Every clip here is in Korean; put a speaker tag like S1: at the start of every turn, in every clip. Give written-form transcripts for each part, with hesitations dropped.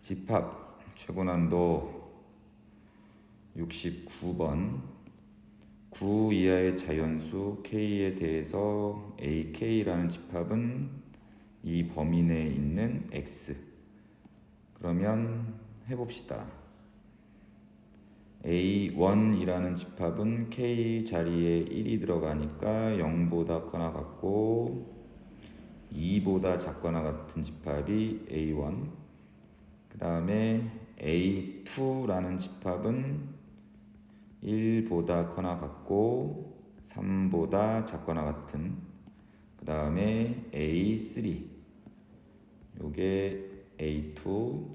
S1: 집합 최고난도 69번 9 이하의 자연수 K에 대해서 AK라는 집합은 이 범위 내에 있는 X. 그러면 해봅시다. A1이라는 집합은 K 자리에 1이 들어가니까 0보다 커나 같고 2보다 작거나 같은 집합이 A1. 그 다음에 A2라는 집합은 1보다 커나 같고 3보다 작거나 같은. 그 다음에 A3 요게 A2.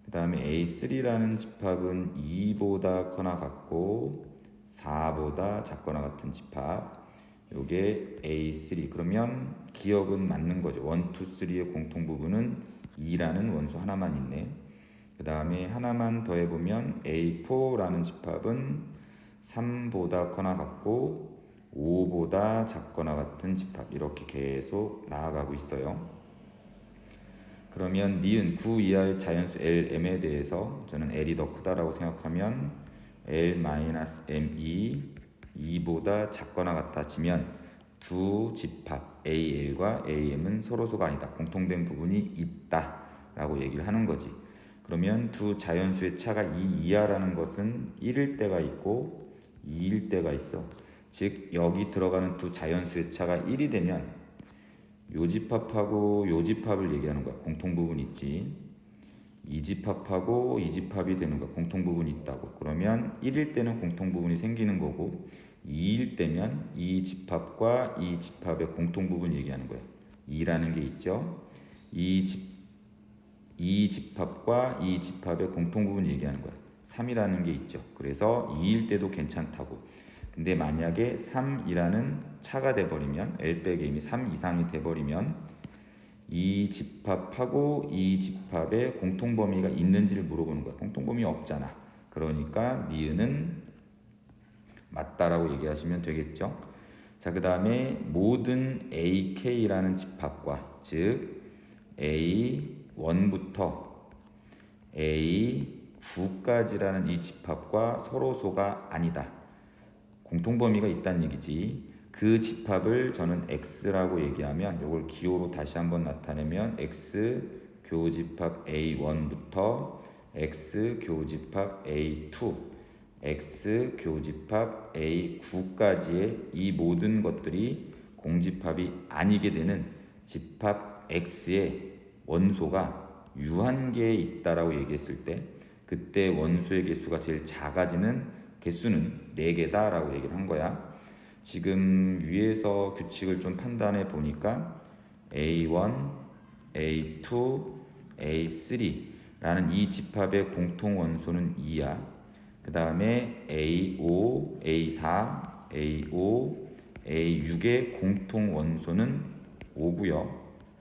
S1: 그 다음에 A3라는 집합은 2보다 커나 같고 4보다 작거나 같은 집합 요게 A3. 그러면 기억은 맞는 거죠. 1, 2, 3의 공통 부분은 2라는 원소 하나만 있네. 그 다음에 하나만 더 해보면 A4라는 집합은 3보다 커나 같고 5보다 작거나 같은 집합. 이렇게 계속 나아가고 있어요. 그러면 니은 9 이하의 자연수 LM에 대해서 저는 L이 더 크다라고 생각하면 L-M2 2보다 작거나 같다 치면 두 집합 AL과 AM은 서로소가 아니다. 공통된 부분이 있다 라고 얘기를 하는 거지. 그러면 두 자연수의 차가 2 이하라는 것은 1일 때가 있고 2일 때가 있어. 즉 여기 들어가는 두 자연수의 차가 1이 되면 요 집합하고 요 집합을 얘기하는 거야. 공통 부분 있지. 이 집합하고 이 집합이 되는 거야. 공통 부분이 있다고. 그러면 1일 때는 공통 부분이 생기는 거고 2일 때면 이 집합과 이 집합의 공통 부분 얘기하는 거야. 2라는 게 있죠. 이 집합과 이 집합의 공통 부분 얘기하는 거야. 3이라는 게 있죠. 그래서 2일 때도 괜찮다고. 근데 만약에 3이라는 차가 돼버리면 L-M이 3 이상이 돼버리면 이 집합하고 이 집합의 공통범위가 있는지를 물어보는 거야. 공통범위 없잖아. 그러니까 니은은 맞다라고 얘기하시면 되겠죠. 자, 그 다음에 모든 AK라는 집합과 즉 A1부터 A9까지라는 이 집합과 서로소가 아니다. 공통범위가 있다는 얘기지. 그 집합을 저는 X라고 얘기하면 이걸 기호로 다시 한번 나타내면 X 교집합 A1부터 X 교집합 A2 X 교집합 A9까지의 이 모든 것들이 공집합이 아니게 되는 집합 X의 원소가 유한계에 있다라고 얘기했을 때 그때 원소의 개수가 제일 작아지는 개수는 4개다라고 얘기를 한 거야. 지금 위에서 규칙을 좀 판단해 보니까 A1, A2, A3라는 이 집합의 공통 원소는 2야. 그 다음에 A5, A4, A5, A6의 공통 원소는 5고요.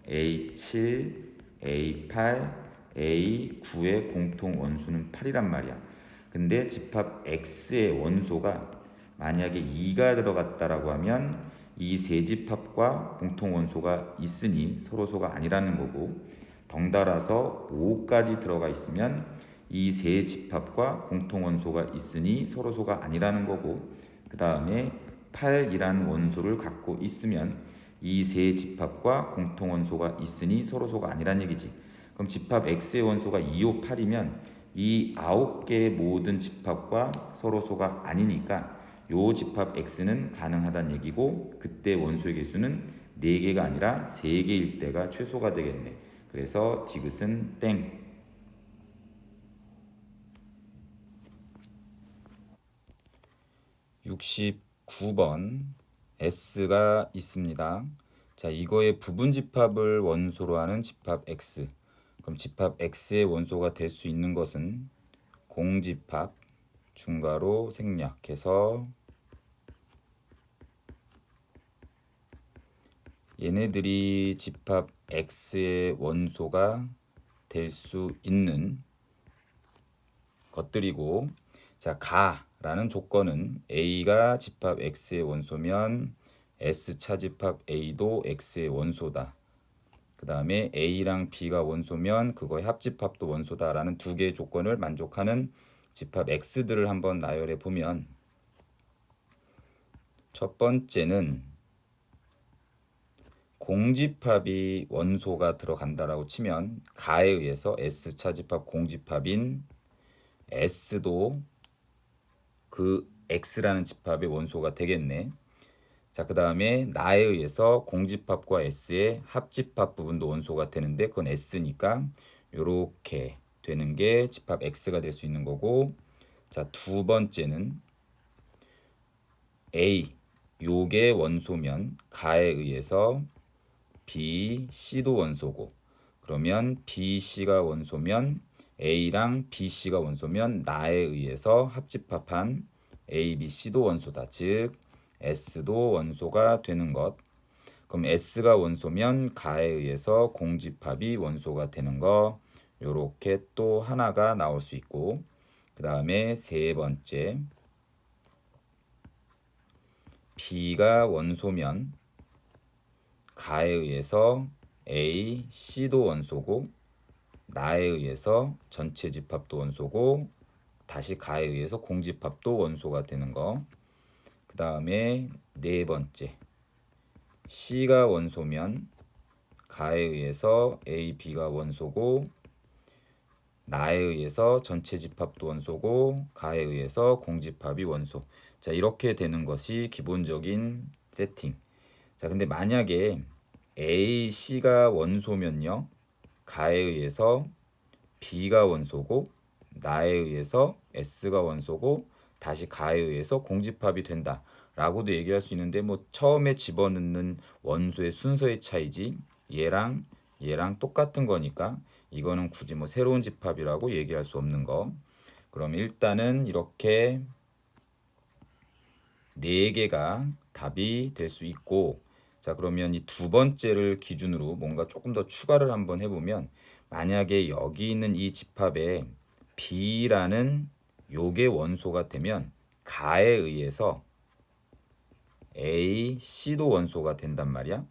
S1: A7, A8, A9의 공통 원소는 8이란 말이야. 근데 집합 X의 원소가 만약에 2가 들어갔다라고 하면 이 세 집합과 공통 원소가 있으니 서로소가 아니라는 거고, 덩달아서 5까지 들어가 있으면 이 세 집합과 공통 원소가 있으니 서로소가 아니라는 거고, 그 다음에 8이라는 원소를 갖고 있으면 이 세 집합과 공통 원소가 있으니 서로소가 아니란 얘기지. 그럼 집합 X의 원소가 2, 5, 8이면 이 9개의 모든 집합과 서로소가 아니니까 요 집합 X는 가능하다는 얘기고, 그때 원소의 개수는 4개가 아니라 3개일 때가 최소가 되겠네. 그래서 디귿은 땡. 69번 S가 있습니다. 자, 이거의 부분 집합을 원소로 하는 집합 X. 그럼 집합 X의 원소가 될 수 있는 것은 공집합 중괄호 생략해서 얘네들이 집합 X의 원소가 될 수 있는 것들이고, 자, 가라는 조건은 A가 집합 X의 원소면 S 차집합 A도 X의 원소다. 그 다음에 A랑 B가 원소면 그거의 합집합도 원소다라는 두 개의 조건을 만족하는 집합 X들을 한번 나열해 보면, 첫 번째는 공집합이 원소가 들어간다라고 치면 가에 의해서 S 차집합 공집합인 S도 그 X라는 집합의 원소가 되겠네. 자, 그 다음에 나에 의해서 공집합과 S의 합집합 부분도 원소가 되는데 그건 S니까 요렇게 되는 게 집합 X가 될 수 있는 거고, 자, 두 번째는 A 요게 원소면 가에 의해서 B, C도 원소고, 그러면 B, C가 원소면 A랑 B, C가 원소면 나에 의해서 합집합한 A, B, C도 원소다. 즉 S도 원소가 되는 것. 그럼 S가 원소면 가에 의해서 공집합이 원소가 되는 거. 요렇게 또 하나가 나올 수 있고, 그 다음에 세 번째 B가 원소면 가에 의해서 A, C도 원소고, 나에 의해서 전체 집합도 원소고, 다시 가에 의해서 공집합도 원소가 되는 거. 그 다음에 네 번째 C가 원소면 가에 의해서 A, B가 원소고, 나에 의해서 전체 집합도 원소고, 가에 의해서 공집합이 원소. 자, 이렇게 되는 것이 기본적인 세팅. 자, 근데 만약에 A, C가 원소면요, 가에 의해서 B가 원소고, 나에 의해서 S가 원소고, 다시 가에 의해서 공집합이 된다 라고도 얘기할 수 있는데, 뭐 처음에 집어넣는 원소의 순서의 차이지 얘랑 얘랑 똑같은 거니까 이거는 굳이 뭐 새로운 집합이라고 얘기할 수 없는 거. 그럼 일단은 이렇게 네 개가 답이 될 수 있고, 자, 그러면 이 두 번째를 기준으로 뭔가 조금 더 추가를 한번 해보면, 만약에 여기 있는 이 집합에 B라는 요게 원소가 되면 가에 의해서 A, C도 원소가 된단 말이야.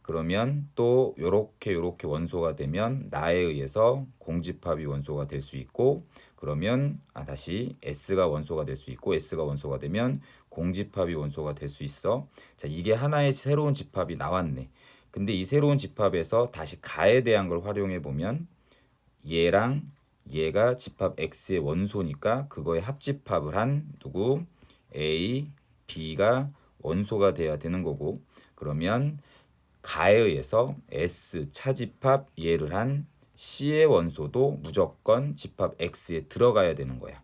S1: 그러면 또 요렇게 원소가 되면 나에 의해서 공집합이 원소가 될 수 있고, 그러면 다시 S가 원소가 될 수 있고, S가 원소가 되면 공집합이 원소가 될 수 있어. 자, 이게 하나의 새로운 집합이 나왔네. 근데 이 새로운 집합에서 다시 가에 대한 걸 활용해 보면 얘랑 얘가 집합 X의 원소니까 그거의 합집합을 한 누구 A, B가 원소가 돼야 되는 거고, 그러면 가에 의해서 S 차집합 얘를 한 C의 원소도 무조건 집합 X에 들어가야 되는 거야.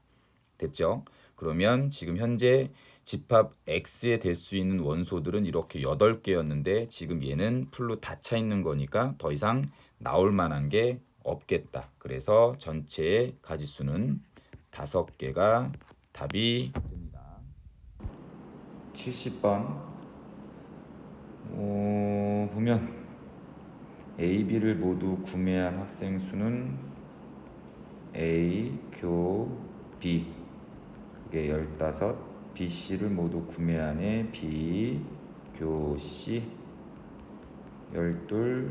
S1: 됐죠? 그러면 지금 현재 집합 X에 될 수 있는 원소들은 이렇게 8개였는데 지금 얘는 풀로 다 차 있는 거니까 더 이상 나올 만한 게 없겠다. 그래서 전체의 가지수는 5개가 답이 됩니다. 70번 보면 A, B를 모두 구매한 학생 수는 A, 교, B 그게 15, B, C를 모두 구매한 애 B, 교, C 12,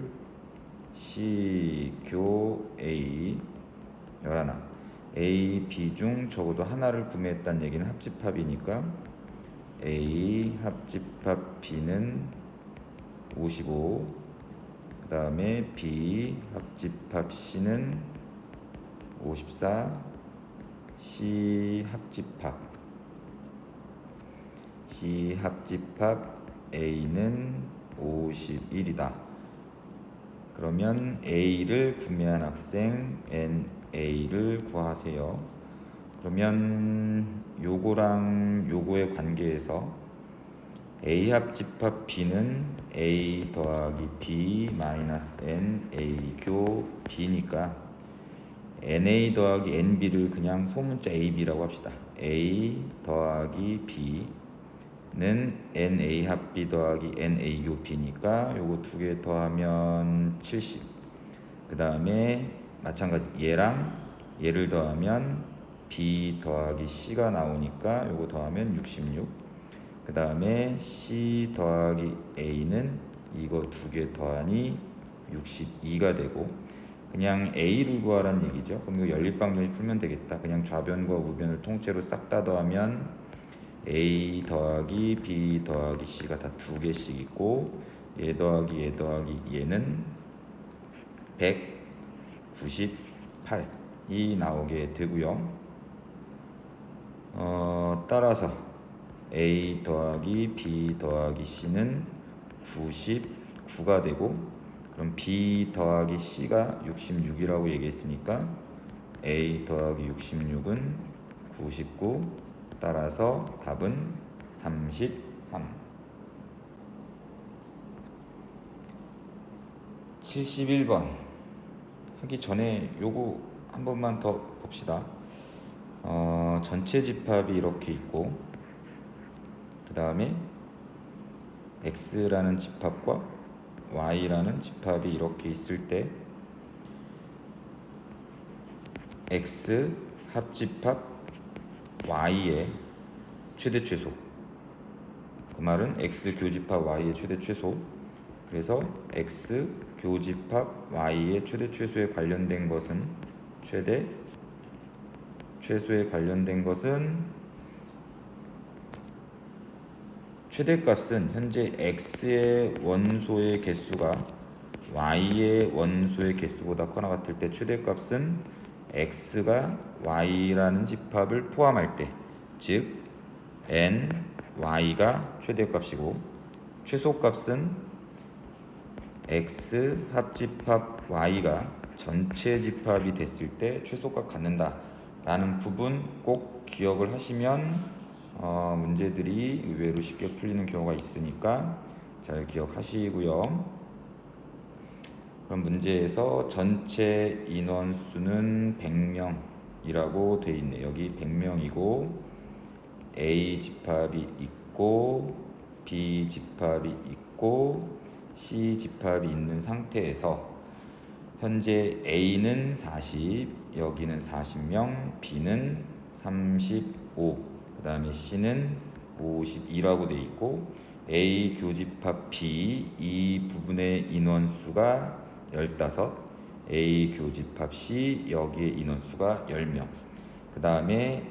S1: C, 교, A 11. A, B 중 적어도 하나를 구매했다는 얘기는 합집합이니까 A 합집합 B는 55, 그 다음에 B 합집합 C는 54, C 합집합 A는 51이다. 그러면 A를 구매한 학생 NA를 구하세요. 그러면 요거랑 요거의 관계에서 A 합집합 B는 A 더하기 B 마이너스 NA 교 B니까 NA 더하기 NB를 그냥 소문자 AB라고 합시다. A 더하기 B는 NA 합 B 더하기 NA 교 B니까 요거 두 개 더하면 70. 그 다음에 마찬가지 얘랑 얘를 더하면 B 더하기 C가 나오니까 요거 더하면 66. 그 다음에 C 더하기 A는 이거 두 개 더하니 62가 되고, 그냥 A를 구하라는 얘기죠. 그럼 이거 연립방정식 풀면 되겠다. 그냥 좌변과 우변을 통째로 싹 다 더하면 A 더하기 B 더하기 C가 다 2개씩 있고, 얘 더하기 얘 더하기 얘는 198이 나오게 되고요. 따라서 A 더하기 B 더하기 C는 99가 되고, 그럼 B 더하기 C가 66이라고 얘기했으니까 A 더하기 66은 99. 따라서 답은 33. 71번 하기 전에 요거 한 번만 더 봅시다. 전체 집합이 이렇게 있고, 그 다음에 X라는 집합과 Y라는 집합이 이렇게 있을 때 X 합집합 Y의 최대 최소, 그 말은 X 교집합 Y의 최대 최소. 그래서 X 교집합 Y의 최대 최소에 관련된 것은 최대값은 현재 X의 원소의 개수가 Y의 원소의 개수보다 커나 같을 때, 최대값은 X가 Y라는 집합을 포함할 때, 즉 N, Y가 최대값이고, 최소값은 X 합집합 Y가 전체 집합이 됐을 때 최소값 갖는다 라는 부분 꼭 기억을 하시면 문제들이 의외로 쉽게 풀리는 경우가 있으니까 잘 기억하시고요. 그럼 문제에서 전체 인원수는 100명이라고 돼 있네. 여기 100명이고 A 집합이 있고 B 집합이 있고 C 집합이 있는 상태에서 현재 A는 40, 여기는 40명, B는 35, 그 다음에 C는 52라고 돼 있고, A 교집합 B 이 부분의 인원수가 15, A 교집합 C 여기에 인원수가 10명. 그 다음에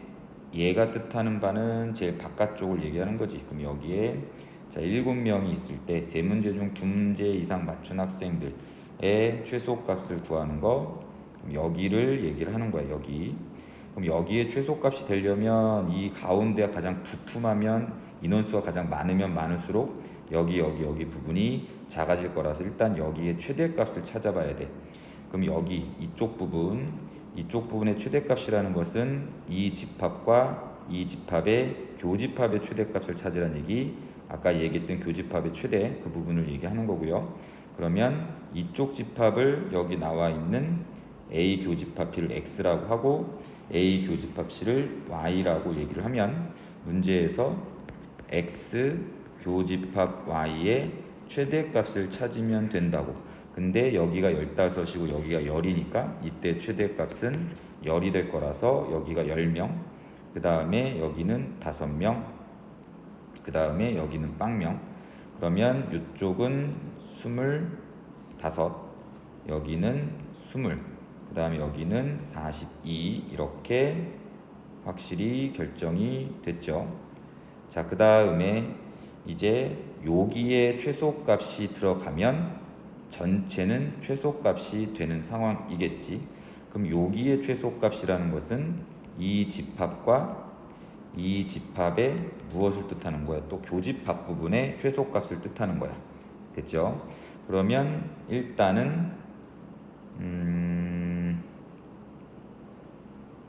S1: 얘가 뜻하는 바는 제일 바깥쪽을 얘기하는 거지. 그럼 여기에 자 7명이 있을 때 3문제 중 2문제 이상 맞춘 학생들의 최소값을 구하는 거, 그럼 여기를 얘기를 하는 거야. 여기. 그럼 여기에 최소값이 되려면 이 가운데가 가장 두툼하면, 인원수가 가장 많으면 많을수록 여기 부분이 작아질 거라서 일단 여기에 최대값을 찾아봐야 돼. 그럼 여기 이쪽 부분의 최대값이라는 것은 이 집합과 이 집합의 교집합의 최대값을 찾으라는 얘기, 아까 얘기했던 교집합의 최대 그 부분을 얘기하는 거고요. 그러면 이쪽 집합을 여기 나와 있는 A 교집합 B를 X라고 하고 A 교집합 C를 Y라고 얘기를 하면 문제에서 X 교집합 Y의 최대값을 찾으면 된다고. 근데 여기가 15이고 여기가 10이니까 이때 최대값은 10이 될 거라서 여기가 10명, 그 다음에 여기는 5명, 그 다음에 여기는 빵명. 그러면 이쪽은 25, 여기는 20, 그 다음에 여기는 42, 이렇게 확실히 결정이 됐죠. 자, 그 다음에 이제 여기에 최소값이 들어가면 전체는 최소값이 되는 상황이겠지. 그럼 여기에 최소값이라는 것은 이 집합과 이 집합의 무엇을 뜻하는 거야? 또 교집합 부분의 최소값을 뜻하는 거야. 됐죠? 그러면 일단은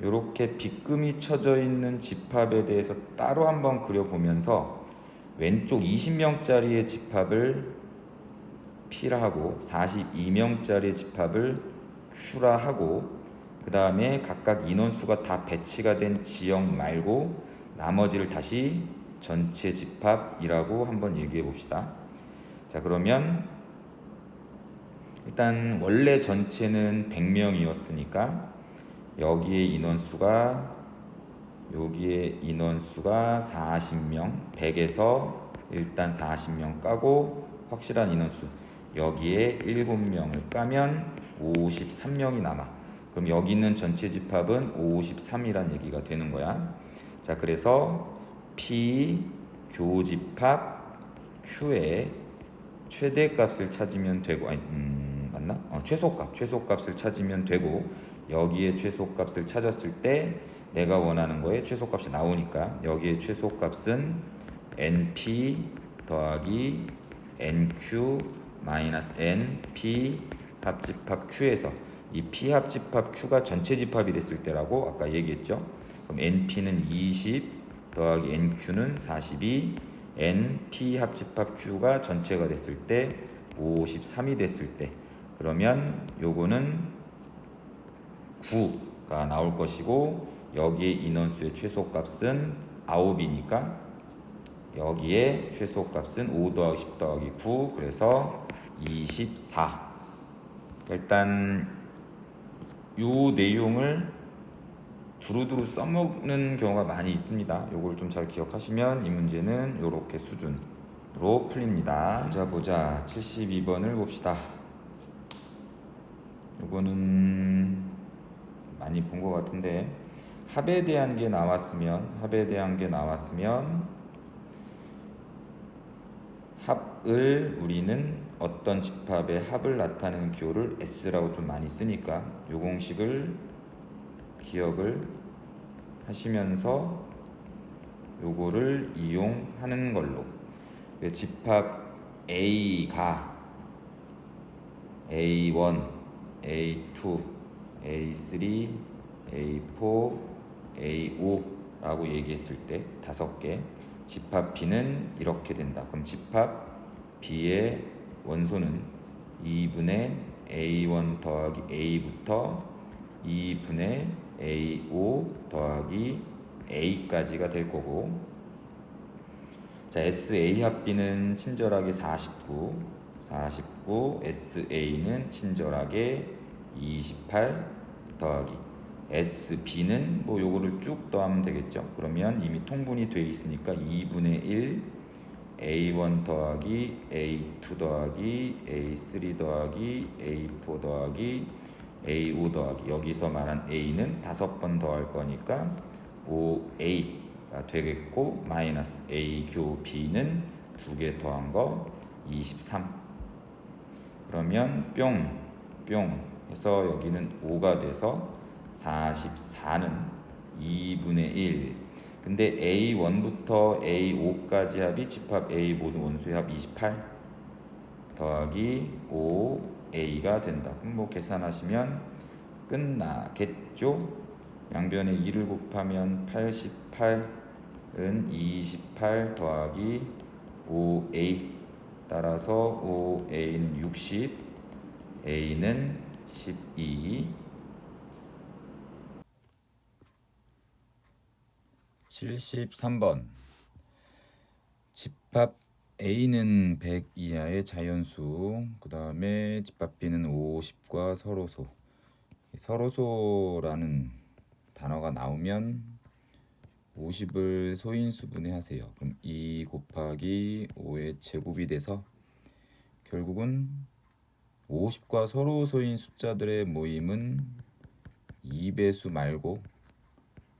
S1: 이렇게 빗금이 쳐져 있는 집합에 대해서 따로 한번 그려보면서 왼쪽 20명짜리의 집합을 P라 하고 42명짜리의 집합을 Q라 하고, 그 다음에 각각 인원수가 다 배치가 된 지역 말고 나머지를 다시 전체 집합이라고 한번 얘기해 봅시다. 자, 그러면 일단 원래 전체는 100명이었으니까 여기에 인원수가 40명, 100에서 일단 40명 까고 확실한 인원수 여기에 7명을 까면 53명이 남아. 그럼 여기 있는 전체 집합은 53이란 얘기가 되는 거야. 자, 그래서 P 교집합 Q의 최대값을 찾으면 되고, 아니, 맞나? 최소값을 찾으면 되고, 여기에 최소값을 찾았을 때 내가 원하는 거에 최소값이 나오니까 여기에 최소값은 NP 더하기 NQ 마이너스 NP 합집합 Q에서 이 P 합집합 Q가 전체 집합이 됐을 때라고 아까 얘기했죠. 그럼 NP는 20 더하기 NQ는 42, NP 합집합 Q가 전체가 됐을 때 53이 됐을 때, 그러면 요거는 9가 나올 것이고, 여기에 인원수의 최소값은 9이니까 여기에 최소값은 5 더하기 10 더하기 9, 그래서 24. 일단 요 내용을 두루두루 써먹는 경우가 많이 있습니다. 요걸 좀 잘 기억하시면 이 문제는 요렇게 수준으로 풀립니다. 보자 72번을 봅시다. 요거는 많이 본 것 같은데, 합에 대한 게 나왔으면 합을 우리는 어떤 집합의 합을 나타내는 기호를 S라고 좀 많이 쓰니까 요 공식을 기억을 하시면서 요거를 이용하는 걸로, 집합 A가 A1, A2, A3, A4, A5라고 얘기했을 때 5개, 집합 B는 이렇게 된다. 그럼 집합 B의 원소는 2분의 A1 더하기 A부터 2분의 A5 더하기 A까지가 될 거고, 자, SA 합 B는 친절하게 49, SA는 친절하게 28 더하기 SB는 뭐 요거를 쭉 더하면 되겠죠. 그러면 이미 통분이 돼 있으니까 2분의 1 A1 더하기 A2 더하기 A3 더하기 A4 더하기 A5 더하기, 여기서 말한 A는 5번 더할 거니까 5A가 되겠고, 마이너스 A 교 B는 2개 더한 거 23. 그러면 뿅 해서 여기는 5가 돼서 44는 2분의 1. 근데 A1부터 A5까지 합이 집합 A 모든 원소의 합 28 더하기 5A가 된다. 그럼 뭐 계산하시면 끝나겠죠? 양변에 2를 곱하면 88은 28 더하기 5A, 따라서 5A는 60, A는 12. 73번. 집합 A는 100 이하의 자연수, 그 다음에 집합 B는 50과 서로소. 서로소라는 단어가 나오면 50을 소인수분해 하세요. 그럼 2 곱하기 5의 제곱이 돼서 결국은 50과 서로소인 숫자들의 모임은 2배수 말고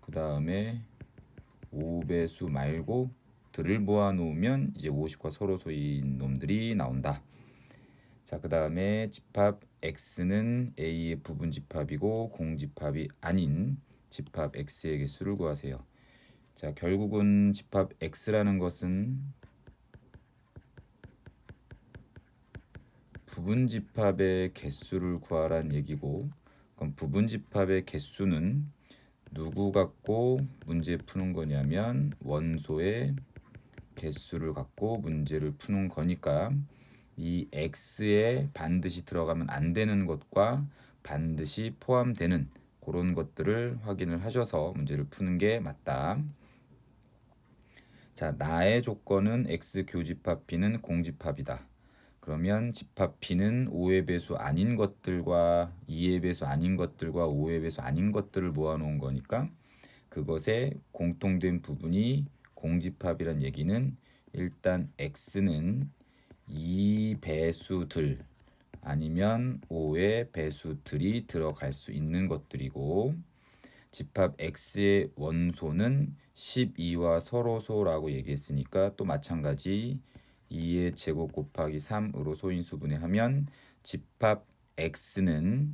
S1: 그 다음에 5배수 말고 들을 모아놓으면 이제 50과 서로소인 놈들이 나온다. 자, 그 다음에 집합 X는 A의 부분집합이고 공집합이 아닌 집합 X의 개수를 구하세요. 자, 결국은 집합 X라는 것은 부분집합의 개수를 구하란 얘기고, 그럼 부분집합의 개수는 누구 갖고 문제 푸는 거냐면 원소의 개수를 갖고 문제를 푸는 거니까, 이 X에 반드시 들어가면 안 되는 것과 반드시 포함되는 그런 것들을 확인을 하셔서 문제를 푸는 게 맞다. 자, 나의 조건은 X 교집합 B는 공집합이다. 그러면 집합 B는 5의 배수 아닌 것들과 2의 배수 아닌 것들과 5의 배수 아닌 것들을 모아놓은 거니까 그것의 공통된 부분이 공집합이란 얘기는 일단 X는 2배수들 아니면 5의 배수들이 들어갈 수 있는 것들이고 집합 x의 원소는 12와 서로소라고 얘기했으니까 또 마찬가지 2의 제곱 곱하기 3으로 소인수분해하면 집합 x는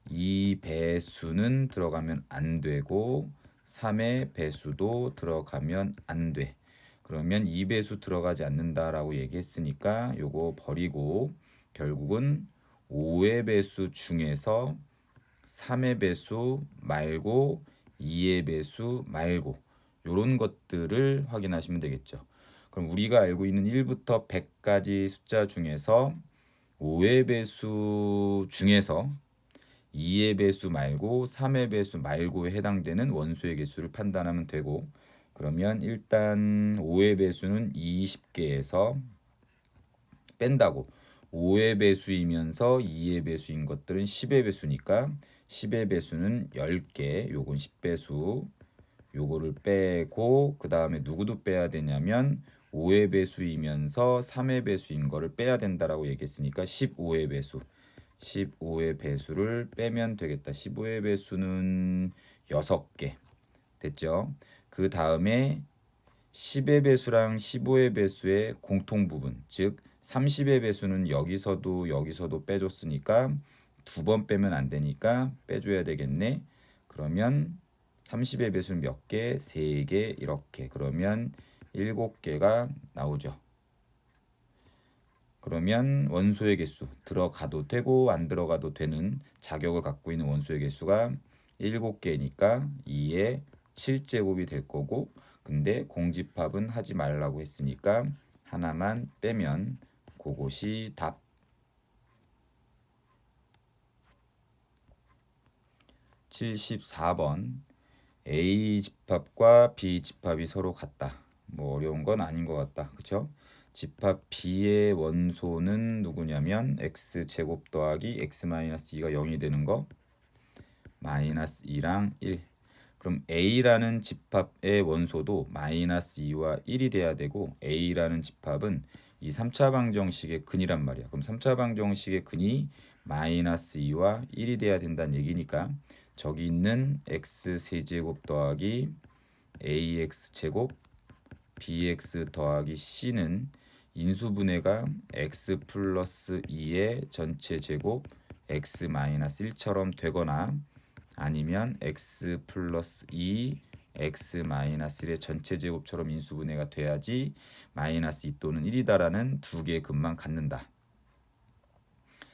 S1: 2배수는 들어가면 안 되고 3의 배수도 들어가면 안 돼. 그러면 2배수 들어가지 않는다라고 얘기했으니까 요거 버리고 결국은 5의 배수 중에서 3의 배수 말고 2의 배수 말고 요런 것들을 확인하시면 되겠죠. 그럼 우리가 알고 있는 1부터 100까지 숫자 중에서 5의 배수 중에서 2의 배수 말고 3의 배수 말고에 해당되는 원소의 개수를 판단하면 되고 그러면 일단 5의 배수는 20개에서 뺀다고 5의 배수이면서 2의 배수인 것들은 10의 배수니까 10의 배수는 10개 요건 10배수 요거를 빼고 그 다음에 누구도 빼야 되냐면 5의 배수이면서 3의 배수인 거를 빼야 된다라고 얘기했으니까 15의 배수 15의 배수를 빼면 되겠다. 15의 배수는 6개 됐죠. 그 다음에 10의 배수랑 15의 배수의 공통 부분 즉 30의 배수는 여기서도 빼줬으니까 두 번 빼면 안 되니까 빼줘야 되겠네. 그러면 30의 배수는 몇 개? 3개 이렇게 그러면 7개가 나오죠. 그러면 원소의 개수 들어가도 되고 안 들어가도 되는 자격을 갖고 있는 원소의 개수가 7개니까 2의 7제곱이 될 거고 근데 공집합은 하지 말라고 했으니까 하나만 빼면 그것이 답. 74번 A 집합과 B 집합이 서로 같다. 뭐 어려운 건 아닌 것 같다. 그쵸? 집합 B의 원소는 누구냐면 x제곱 더하기 x-2가 0이 되는 거 마이너스 2랑 1 그럼 A라는 집합의 원소도 마이너스 2와 1이 돼야 되고 A라는 집합은 이 3차 방정식의 근이란 말이야. 그럼 3차 방정식의 근이 마이너스 2와 1이 돼야 된다는 얘기니까 저기 있는 x 세제곱 더하기 ax 제곱 bx 더하기 c는 인수분해가 x 플러스 2의 전체 제곱 x 마이너스 1처럼 되거나 아니면 x 플러스 2 x 마이너스 1의 전체 제곱처럼 인수분해가 돼야지 마이너스 2 또는 1이다라는 두 개의 근만 갖는다.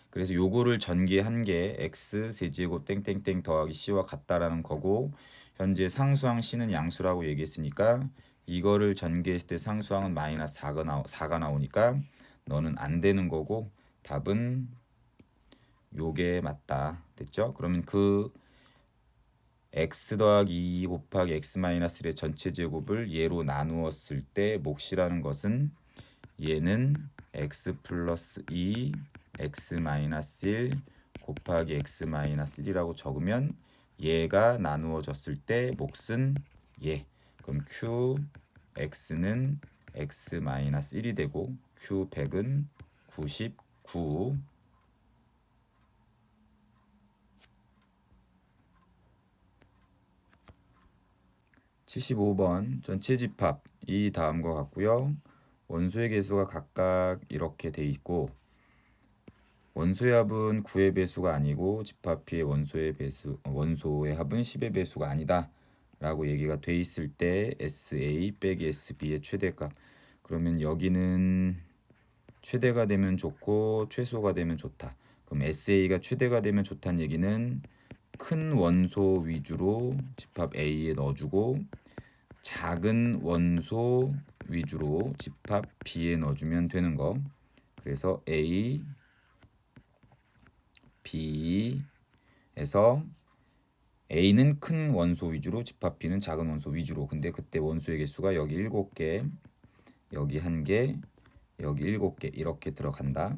S1: 그래서 요거를 전개한 게 x 세제곱 땡땡땡 더하기 c와 같다라는 거고 현재 상수항 c는 양수라고 얘기했으니까 이거를 전개했을 때 상수항은 마이너스 4가 나오니까 너는 안 되는 거고 답은 요게 맞다. 됐죠? 그러면 그 x 더하기 2 곱하기 x 마이너스 1의 전체 제곱을 얘로 나누었을 때 몫이라는 것은 얘는 x 플러스 2 x 마이너스 1 곱하기 x 마이너스 1이라고 적으면 얘가 나누어졌을 때 몫은 얘. 그럼 q x는 x 마이너스 1이 되고 q 100은 99. 75번 전체 집합이 다음과 같고요. 원소의 개수가 각각 이렇게 돼 있고 원소의 합은 9의 배수가 아니고 집합 B의 원소의 합은 10의 배수가 아니다 라고 얘기가 돼 있을 때 SA 빼기 SB의 최대값 그러면 여기는 최대가 되면 좋고 최소가 되면 좋다. 그럼 SA가 최대가 되면 좋다는 얘기는 큰 원소 위주로 집합 A에 넣어주고 작은 원소 위주로 집합 B에 넣어주면 되는 거. 그래서 A, B에서 A는 큰 원소 위주로 집합 B는 작은 원소 위주로. 근데 그때 원소의 개수가 여기 7개, 여기 1개, 여기 7개 이렇게 들어간다.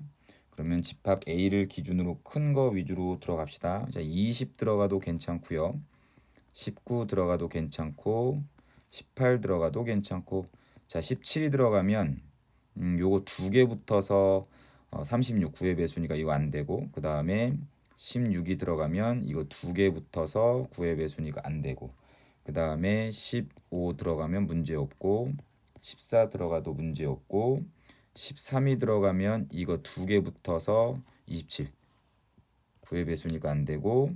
S1: 그러면 집합 A를 기준으로 큰 거 위주로 들어갑시다. 자, 20 들어가도 괜찮고요. 19 들어가도 괜찮고 18 들어가도 괜찮고 자 17이 들어가면 요거 두 개 붙어서 36 9의 배수니까 이거 안 되고, 그 다음에 16이 들어가면 이거 두 개 붙어서 9의 배수니까 안 되고, 그 다음에 15 들어가면 문제 없고, 14 들어가도 문제 없고, 13이 들어가면 이거 두 개 붙어서 27 9의 배수니까 안 되고,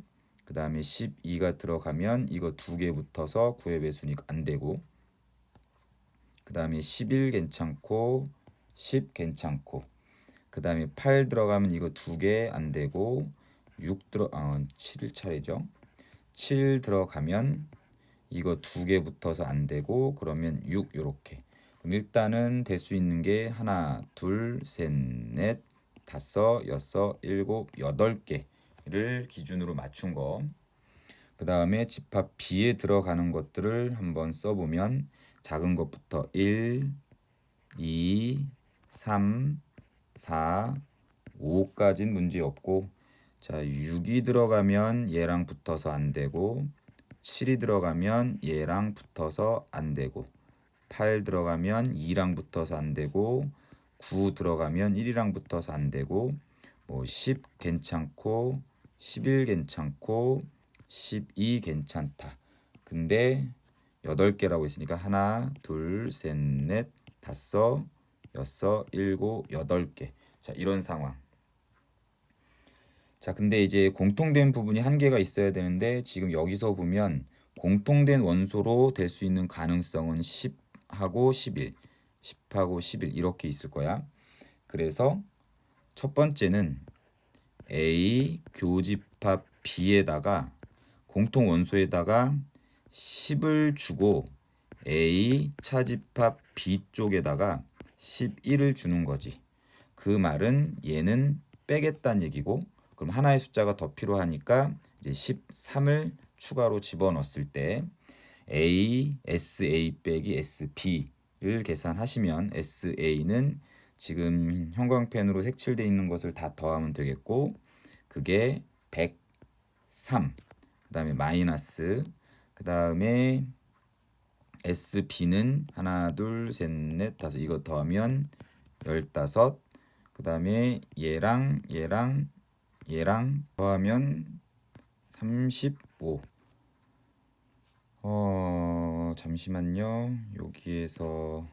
S1: 그 다음에 12가 들어가면 이거 두 개 붙어서 9의 배수니까 안 되고, 그 다음에 11 괜찮고 10 괜찮고, 그 다음에 8 들어가면 이거 두 개 안 되고, 7 차례죠. 7 들어가면 이거 두 개 붙어서 안 되고, 그러면 6 요렇게. 그럼 일단은 될 수 있는 게 하나, 둘, 셋, 넷, 다섯, 여섯, 일곱, 8개를 기준으로 맞춘 거. 그 다음에 집합 B에 들어가는 것들을 한번 써보면 작은 것부터 1, 2, 3, 4, 5까지는 문제 없고, 자 6이 들어가면 얘랑 붙어서 안 되고, 7이 들어가면 얘랑 붙어서 안 되고, 8 들어가면 2랑 붙어서 안 되고, 9 들어가면 1이랑 붙어서 안 되고, 뭐 10 괜찮고 11 괜찮고 12 괜찮다. 근데 8개라고 했으니까 하나, 둘, 셋, 넷, 다섯, 여섯, 일곱, 8개. 자, 이런 상황. 자, 근데 이제 공통된 부분이 한 개가 있어야 되는데, 지금 여기서 보면 공통된 원소로 될 수 있는 가능성은 10하고 11, 10하고 11 이렇게 있을 거야. 그래서 첫 번째는 A 교집합 B에다가 공통 원소에다가 10을 주고 A 차집합 B 쪽에다가 11을 주는 거지. 그 말은 얘는 빼겠다는 얘기고, 그럼 하나의 숫자가 더 필요하니까 이제 13을 추가로 집어넣었을 때 A, SA 빼기 SB를 계산하시면 SA는 지금 형광펜으로 색칠되어 있는 것을 다 더하면 되겠고, 그게 103, 그 다음에 마이너스, 그 다음에 SB는 하나, 둘, 셋, 넷, 다섯, 이거 더하면 15, 그 다음에 얘랑 더하면 35. 잠시만요. 여기에서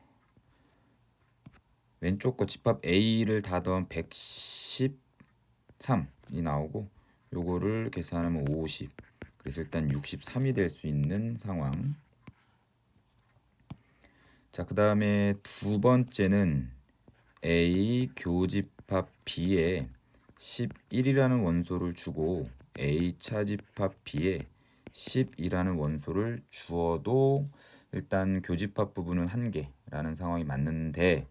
S1: 왼쪽 거 집합 A를 다 더하면 113이 나오고, 요거를 계산하면 50. 그래서 일단 63이 될 수 있는 상황. 자, 그 다음에 두 번째는 A 교집합 B에 11이라는 원소를 주고 A 차집합 B에 10이라는 원소를 주어도 일단 교집합 부분은 1개라는 상황이 맞는데,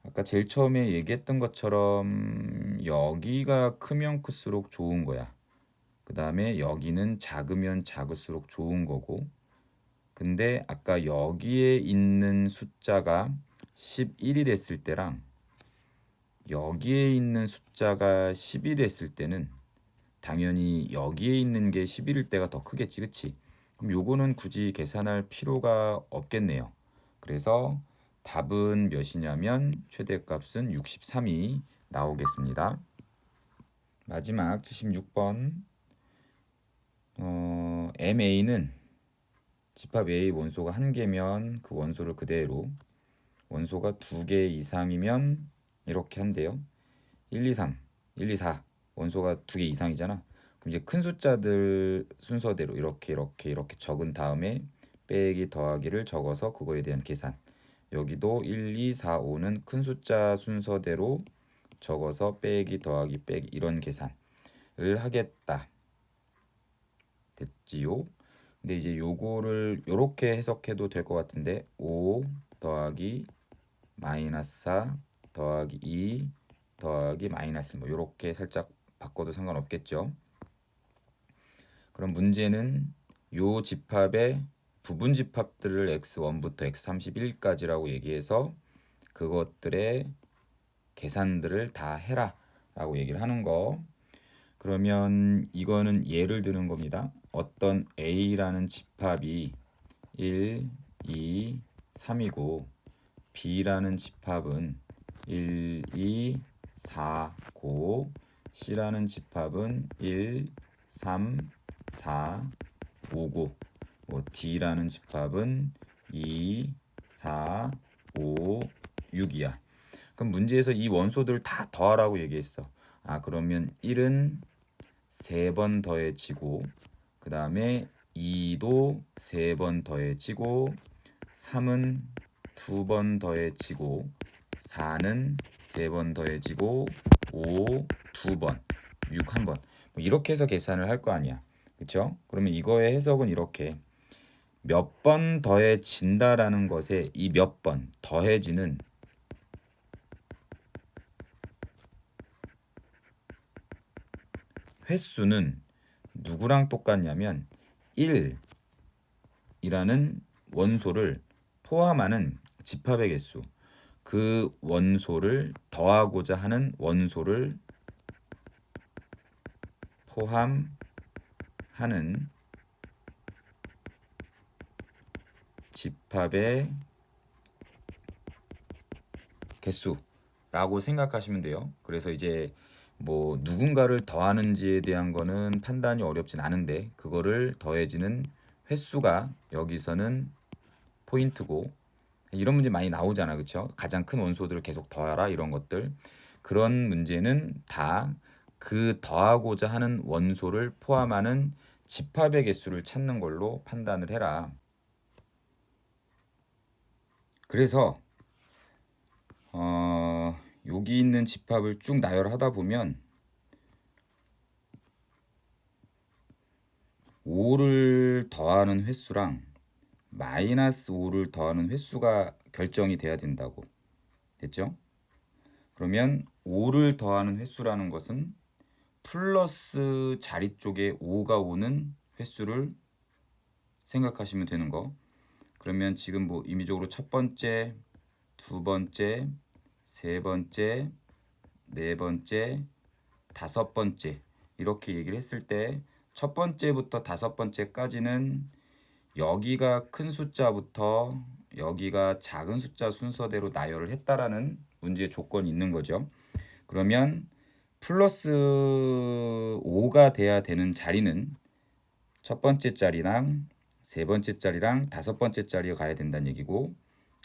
S1: 아까 제일 처음에 얘기했던 것처럼 여기가 크면 클수록 좋은 거야. 그 다음에 여기는 작으면 작을수록 좋은 거고, 근데 아까 여기에 있는 숫자가 11이 됐을 때랑 여기에 있는 숫자가 10이 됐을 때는 당연히 여기에 있는 게 11일 때가 더 크겠지, 그치? 그럼 요거는 굳이 계산할 필요가 없겠네요. 그래서 답은 몇이냐면 최대값은 63이 나오겠습니다. 마지막 76번. MA는 집합 A 원소가 1개면 그 원소를 그대로, 원소가 2개 이상이면 이렇게 한대요. 1, 2, 3, 1, 2, 4 원소가 2개 이상이잖아. 그럼 이제 큰 숫자들 순서대로 이렇게 적은 다음에 빼기 더하기를 적어서 그거에 대한 계산. 여기도 1, 2, 4, 5는 큰 숫자 순서대로 적어서 빼기 더하기 빼기 이런 계산을 하겠다. 됐지요? 근데 이제 요거를 요렇게 해석해도 될 것 같은데, 5 더하기 마이너스 4 더하기 2 더하기 마이너스 뭐 요렇게 살짝 바꿔도 상관없겠죠. 그럼 문제는 요 집합의 부분 집합들을 x1부터 x31까지라고 얘기해서 그것들의 계산들을 다 해라 라고 얘기를 하는 거. 그러면 이거는 예를 드는 겁니다. 어떤 A라는 집합이 1, 2, 3이고 B라는 집합은 1, 2, 4, 고 C라는 집합은 1, 3, 4, 5고 D라는 집합은 2, 4, 5, 6이야. 그럼 문제에서 이 원소들을 다 더하라고 얘기했어. 그러면 1은 3번 더해지고 그 다음에 2도 3번 더해지고 3은 2번 더해지고 4는 3번 더해지고 5 2번 6 1번 이렇게 해서 계산을 할 거 아니야. 그쵸? 그러면 이거의 해석은 이렇게 몇 번 더해진다라는 것에 이 몇 번 더해지는 횟수는 누구랑 똑같냐면 1이라는 원소를 포함하는 집합의 개수, 그 원소를 더하고자 하는 원소를 포함하는 집합의 개수라고 생각하시면 돼요. 그래서 이제 뭐 누군가를 더하는지에 대한 거는 판단이 어렵진 않은데 그거를 더해지는 횟수가 여기서는 포인트고 이런 문제 많이 나오잖아. 그쵸? 가장 큰 원소들을 계속 더하라 이런 것들. 그런 문제는 다 그 더하고자 하는 원소를 포함하는 집합의 개수를 찾는 걸로 판단을 해라. 그래서 여기 있는 집합을 쭉 나열하다 보면 5를 더하는 횟수랑 마이너스 5를 더하는 횟수가 결정이 돼야 된다고. 됐죠? 그러면 5를 더하는 횟수라는 것은 플러스 자리 쪽에 5가 오는 횟수를 생각하시면 되는 거. 그러면 지금 뭐 임의적으로 첫 번째, 두 번째, 세 번째, 네 번째, 다섯 번째 이렇게 얘기를 했을 때 첫 번째부터 다섯 번째까지는 여기가 큰 숫자부터 여기가 작은 숫자 순서대로 나열을 했다라는 문제의 조건이 있는 거죠. 그러면 플러스 5가 돼야 되는 자리는 첫 번째 자리랑 세 번째 자리랑 다섯 번째 자리가 가야 된다는 얘기고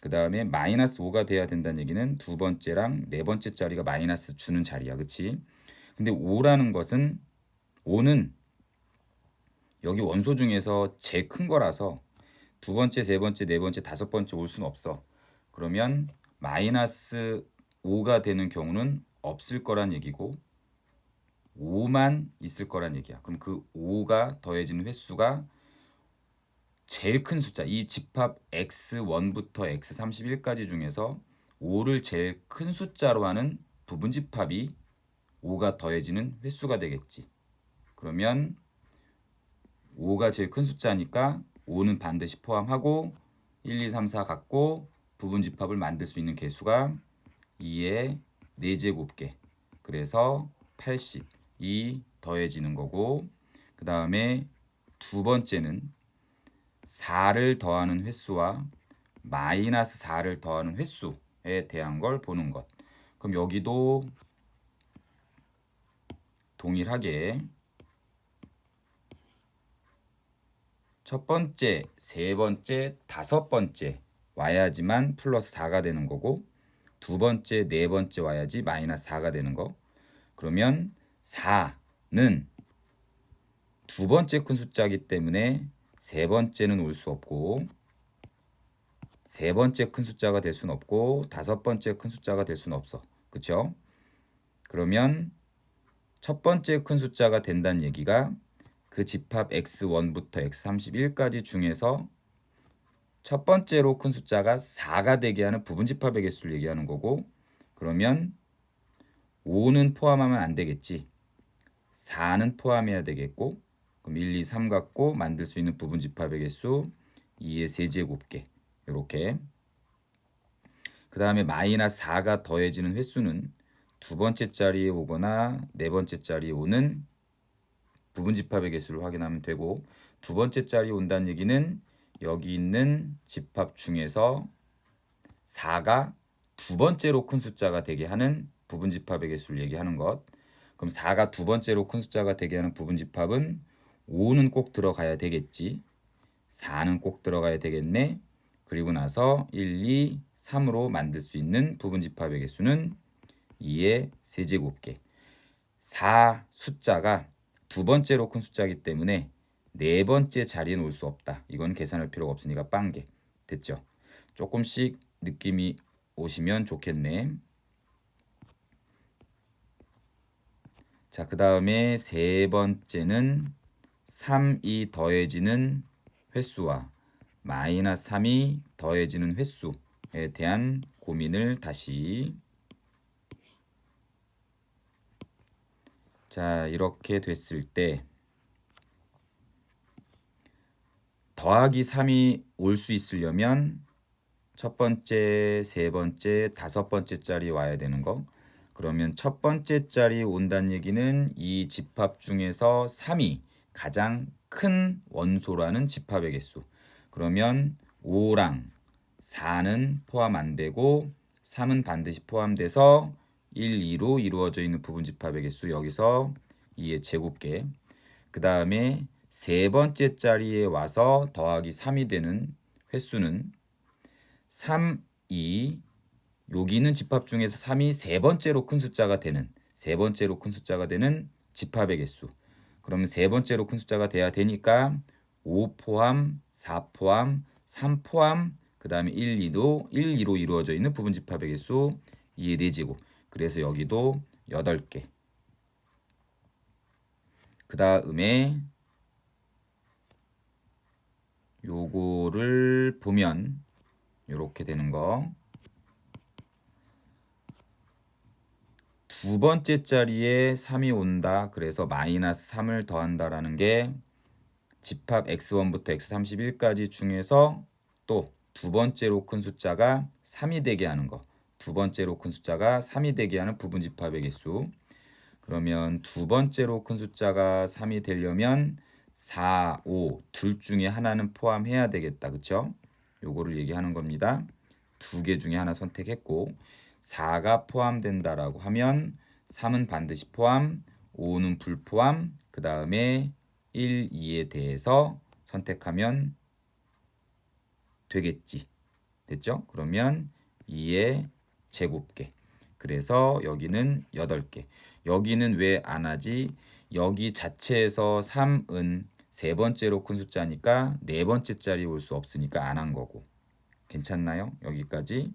S1: 그 다음에 마이너스 5가 돼야 된다는 얘기는 두 번째랑 네 번째 자리가 마이너스 주는 자리야. 그치? 근데 5라는 것은 5는 여기 원소 중에서 제일 큰 거라서 두 번째, 세 번째, 네 번째, 다섯 번째 올 수는 없어. 그러면 마이너스 5가 되는 경우는 없을 거란 얘기고 5만 있을 거란 얘기야. 그럼 그 5가 더해지는 횟수가 제일 큰 숫자, 이 집합 x1부터 x31까지 중에서 5를 제일 큰 숫자로 하는 부분 집합이 5가 더해지는 횟수가 되겠지. 그러면 5가 제일 큰 숫자니까 5는 반드시 포함하고 1, 2, 3, 4 갖고 부분 집합을 만들 수 있는 개수가 2의 4제곱개. 그래서 80이 더해지는 거고 그 다음에 두 번째는 4를 더하는 횟수와 마이너스 4를 더하는 횟수에 대한 걸 보는 것. 그럼 여기도 동일하게 첫 번째, 세 번째, 다섯 번째 와야지만 플러스 4가 되는 거고 두 번째, 네 번째 와야지 마이너스 4가 되는 거. 그러면 4는 두 번째 큰 숫자이기 때문에 세 번째는 올 수 없고 세 번째 큰 숫자가 될 수는 없고 다섯 번째 큰 숫자가 될 수는 없어. 그쵸? 그러면 첫 번째 큰 숫자가 된다는 얘기가 그 집합 x1부터 x31까지 중에서 첫 번째로 큰 숫자가 4가 되게 하는 부분 집합의 개수를 얘기하는 거고 그러면 5는 포함하면 안 되겠지. 4는 포함해야 되겠고 그럼 1, 2, 3 갖고 만들 수 있는 부분 집합의 개수 2의 세제곱개 이렇게 그 다음에 마이너스 4가 더해지는 횟수는 두 번째 자리에 오거나 네 번째 자리에 오는 부분 집합의 개수를 확인하면 되고 두 번째 자리에 온다는 얘기는 여기 있는 집합 중에서 4가 두 번째로 큰 숫자가 되게 하는 부분집합의 개수를 얘기하는 것. 그럼 4가 두 번째로 큰 숫자가 되게 하는 부분집합은 5는 꼭 들어가야 되겠지. 4는 꼭 들어가야 되겠네. 그리고 나서 1, 2, 3으로 만들 수 있는 부분집합의 개수는 2의 세제곱개. 4 숫자가 두 번째로 큰 숫자이기 때문에 네 번째 자리에 놓을 수 없다. 이건 계산할 필요가 없으니까 빵개. 됐죠? 조금씩 느낌이 오시면 좋겠네. 자, 그 다음에 세 번째는 3이 더해지는 횟수와 마이너스 3이 더해지는 횟수에 대한 고민을 다시. 자, 이렇게 됐을 때 더하기 3이 올 수 있으려면 첫 번째, 세 번째, 다섯 번째 짤이 와야 되는 거. 그러면 첫 번째 짤이 온다는 얘기는 이 집합 중에서 3이 가장 큰 원소라는 집합의 개수. 그러면 5랑 4는 포함 안 되고 3은 반드시 포함돼서 1, 2로 이루어져 있는 부분집합의 개수. 여기서 2의 제곱개. 그 다음에 세 번째 자리에 와서 더하기 3이 되는 횟수는 3, 2, 여기 있는 집합 중에서 3이 세 번째로 큰 숫자가 되는 집합의 개수. 그러면 세 번째로 큰 숫자가 돼야 되니까 5 포함, 4 포함, 3 포함, 그 다음에 1, 2로 이루어져 있는 부분집합의 개수 2의 4제곱. 그래서 여기도 8개. 그 다음에 요거를 보면 이렇게 되는 거. 두 번째 자리에 3이 온다. 그래서 마이너스 3을 더한다라는 게 집합 x1부터 x31까지 중에서 또 두 번째로 큰 숫자가 3이 되게 하는 거. 두 번째로 큰 숫자가 3이 되게 하는 부분집합의 개수. 그러면 두 번째로 큰 숫자가 3이 되려면 4, 5 둘 중에 하나는 포함해야 되겠다. 그쵸? 요거를 얘기하는 겁니다. 두 개 중에 하나 선택했고 4가 포함된다라고 하면 3은 반드시 포함, 5는 불포함, 그 다음에 1, 2에 대해서 선택하면 되겠지. 됐죠? 그러면 2의 제곱개. 그래서 여기는 8개. 여기는 왜 안 하지? 여기 자체에서 3은 세 번째로 큰 숫자니까 네 번째 자리 올 수 없으니까 안 한 거고. 괜찮나요? 여기까지.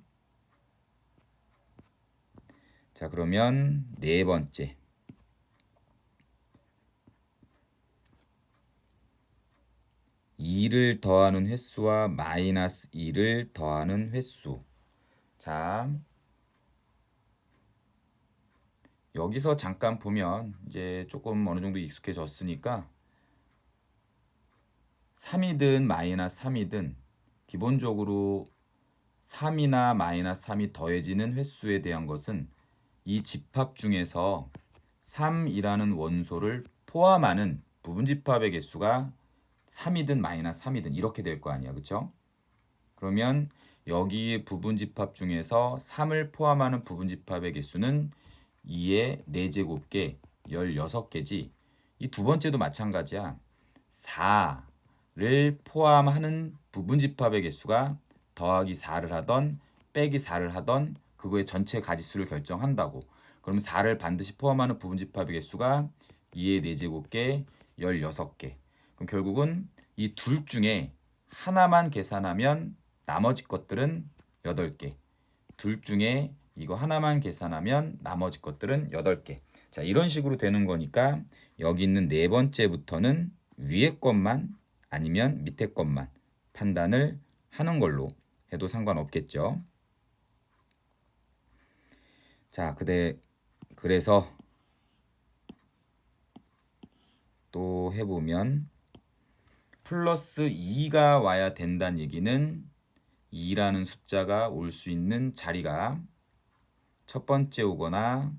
S1: 자, 그러면 네 번째. 2를 더하는 횟수와 마이너스 2를 더하는 횟수. 자, 여기서 잠깐 보면 이제 조금 어느 정도 익숙해졌으니까 3이든 마이너스 3이든 기본적으로 3이나 마이너스 3이 더해지는 횟수에 대한 것은 이 집합 중에서 3이라는 원소를 포함하는 부분집합의 개수가 3이든 마이너스 3이든 이렇게 될 거 아니야. 그쵸? 그러면 여기 부분집합 중에서 3을 포함하는 부분집합의 개수는 2의 4제곱개 16개지. 이 두 번째도 마찬가지야. 4를 포함하는 부분집합의 개수가 더하기 4를 하던 빼기 4를 하던 그거의 전체 가지수를 결정한다고. 그럼 4를 반드시 포함하는 부분집합의 개수가 2의 4제곱개 16개. 그럼 결국은 이 둘 중에 하나만 계산하면 나머지 것들은 8개. 둘 중에 이거 하나만 계산하면 나머지 것들은 8개. 자, 이런 식으로 되는 거니까 여기 있는 네 번째부터는 위에 것만 아니면 밑에 것만 판단을 하는 걸로 해도 상관없겠죠. 자, 그래서 또 해보면 플러스 2가 와야 된다는 얘기는 2라는 숫자가 올 수 있는 자리가 첫 번째 오거나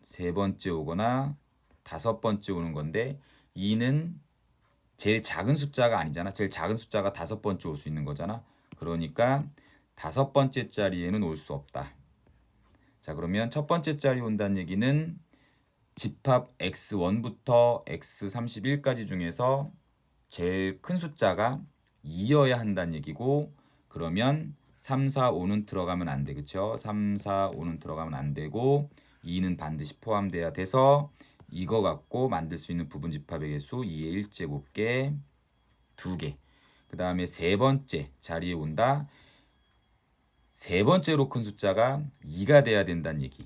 S1: 세 번째 오거나 다섯 번째 오는 건데 2는 제일 작은 숫자가 아니잖아. 제일 작은 숫자가 다섯 번째 올 수 있는 거잖아. 그러니까 다섯 번째 자리에는 올 수 없다. 자, 그러면 첫 번째 자리 온다는 얘기는 집합 x1부터 x31까지 중에서 제일 큰 숫자가 2여야 한다는 얘기고, 그러면 3, 4, 5는 들어가면 안 돼. 그쵸? 3, 4, 5는 들어가면 안 되고 2는 반드시 포함돼야 돼서 이거 갖고 만들 수 있는 부분 집합의 개수 2의 1제곱개 2개. 그 다음에 세 번째 자리에 온다. 세 번째로 큰 숫자가 2가 돼야 된다는 얘기.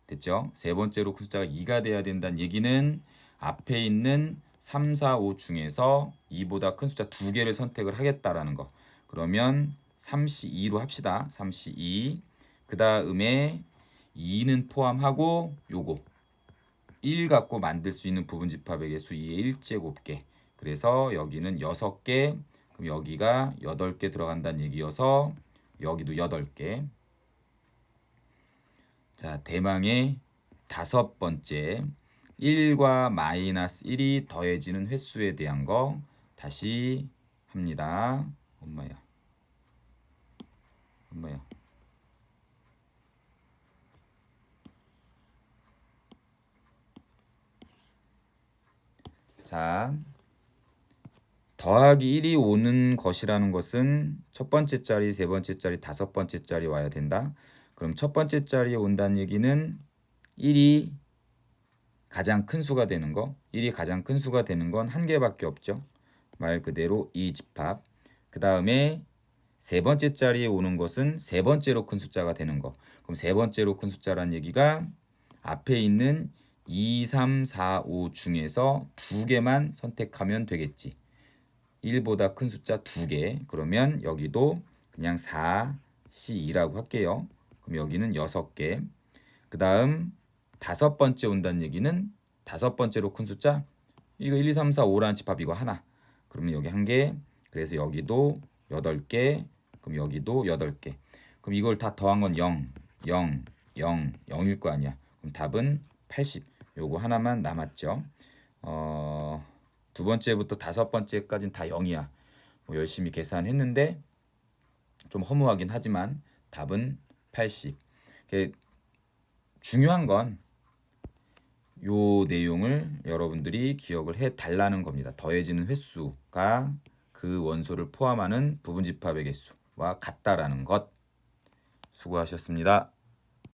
S1: 됐죠? 세 번째로 큰 숫자가 2가 돼야 된다는 얘기는 앞에 있는 3, 4, 5 중에서 2보다 큰 숫자 2개를 선택을 하겠다라는 거. 그러면 3C2로 합시다. 3C2. 그 다음에 2는 포함하고 요거 1 갖고 만들 수 있는 부분 집합의 개수 2의 1제곱개. 그래서 여기는 6개. 그럼 여기가 8개 들어간다는 얘기여서 여기도 8개. 자, 대망의 다섯 번째 1과 마이너스 1이 더해지는 횟수에 대한 거 다시 합니다. 엄마야. 자, 더하기 1이 오는 것이라는 것은 첫 번째 자리, 세 번째 자리, 다섯 번째 자리 와야 된다. 그럼 첫 번째 자리에 온다는 얘기는 1이 가장 큰 수가 되는 거. 1이 가장 큰 수가 되는 건 한 개밖에 없죠. 말 그대로 이 집합. 그 다음에 세 번째 자리에 오는 것은 세 번째로 큰 숫자가 되는 거. 그럼 세 번째로 큰 숫자란 얘기가 앞에 있는 2, 3, 4, 5 중에서 두 개만 선택하면 되겠지. 1보다 큰 숫자 2개. 그러면 여기도 그냥 4C2라고 할게요. 그럼 여기는 6개. 그 다음 다섯 번째 온다는 얘기는 다섯 번째로 큰 숫자 이거 1, 2, 3, 4, 5라는 집합 이거 하나. 그러면 여기 한 개. 그래서 여기도 8개. 그럼 여기도 8개. 그럼 이걸 다 더한 건 0, 0, 0, 0일 거 아니야. 그럼 답은 80. 요거 하나만 남았죠. 두 번째부터 다섯 번째까지는 다 0이야. 뭐 열심히 계산했는데 좀 허무하긴 하지만 답은 80. 중요한 건 요 내용을 여러분들이 기억을 해 달라는 겁니다. 더해지는 횟수가 그 원소를 포함하는 부분 집합의 개수와 같다라는 것. 수고하셨습니다.